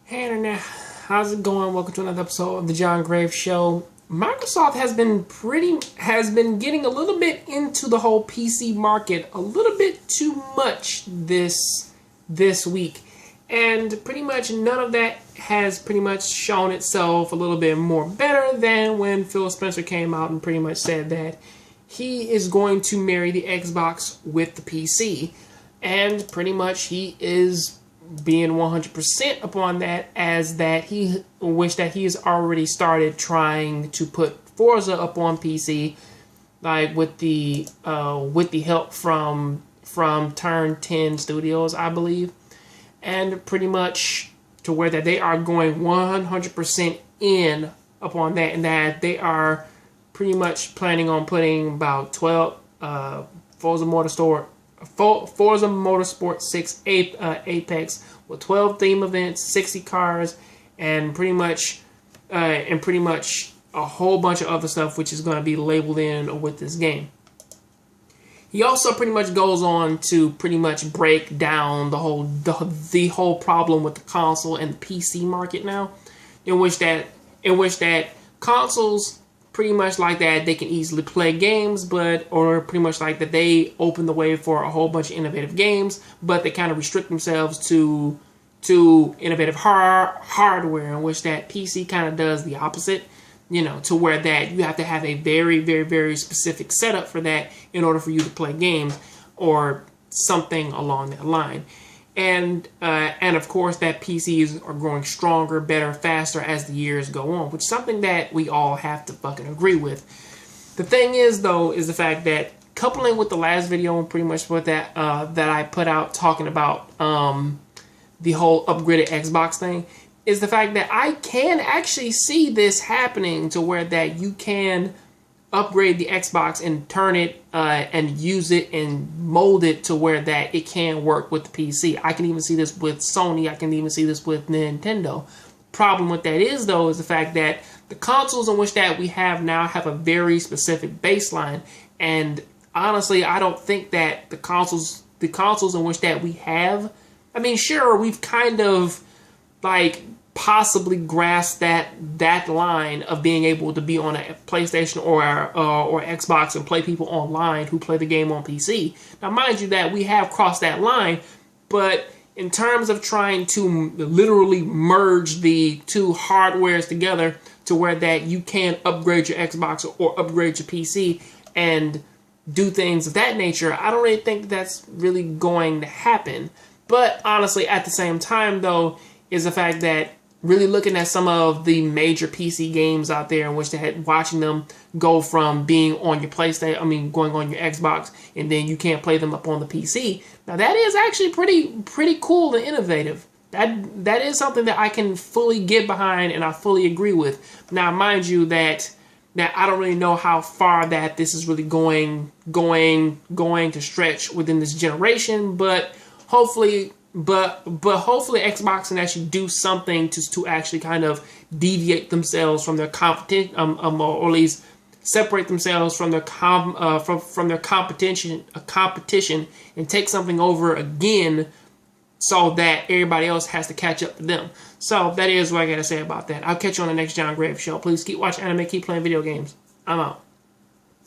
Hey internet, how's it going? Welcome to another episode of the John Graves Show. Microsoft has been getting a little bit into the whole PC market a little bit too much this week, and pretty much none of that has pretty much shown itself a little bit more better than when Phil Spencer came out and pretty much said that he is going to marry the Xbox with the PC, and pretty much he is being 100% upon that, as that he wished that he has already started trying to put Forza up on PC, like with the help from Turn 10 Studios, I believe, and pretty much to where that they are going 100% in upon that, and that they are pretty much planning on putting about 12 Forza Motorsport 6 Apex with 12 theme events, 60 cars, and pretty much a whole bunch of other stuff which is going to be labeled in with this game. He also pretty much goes on to pretty much break down the whole problem with the console and the PC market now, in which that consoles pretty much like that they can easily play games, or pretty much like that they open the way for a whole bunch of innovative games, but they kind of restrict themselves to innovative hardware, in which that PC kind of does the opposite, to where that you have to have a very, very, very specific setup for that in order for you to play games or something along that line. And of course that PCs are growing stronger, better, faster as the years go on, which is something that we all have to fucking agree with. The thing is, though, is the fact that coupling with the last video and pretty much what that I put out talking about the whole upgraded Xbox thing, is the fact that I can actually see this happening to where that you can upgrade the Xbox and turn it and use it and mold it to where that it can work with the PC. I can even see this with Sony. I can even see this with Nintendo. Problem with that is, though, is the fact that the consoles in which that we have now have a very specific baseline, and honestly, I don't think that the consoles in which that we have, I mean, sure, we've kind of like possibly grasp that line of being able to be on a PlayStation or Xbox and play people online who play the game on PC. Now, mind you, that we have crossed that line, but in terms of trying to literally merge the two hardwares together to where that you can upgrade your Xbox or upgrade your PC and do things of that nature, I don't really think that's really going to happen. But honestly, at the same time, though, is the fact that really looking at some of the major PC games out there in which they had watching them go from being on your PlayStation, going on your Xbox, and then you can't play them up on the PC. Now that is actually pretty cool and innovative. That is something that I can fully get behind and I fully agree with. Now, mind you, that I don't really know how far that this is really going to stretch within this generation, but hopefully Xbox can actually do something to actually kind of deviate themselves from their competition, or at least separate themselves from their competition, and take something over again, so that everybody else has to catch up to them. So that is what I gotta say about that. I'll catch you on the next John Graves Show. Please keep watching anime, keep playing video games. I'm out.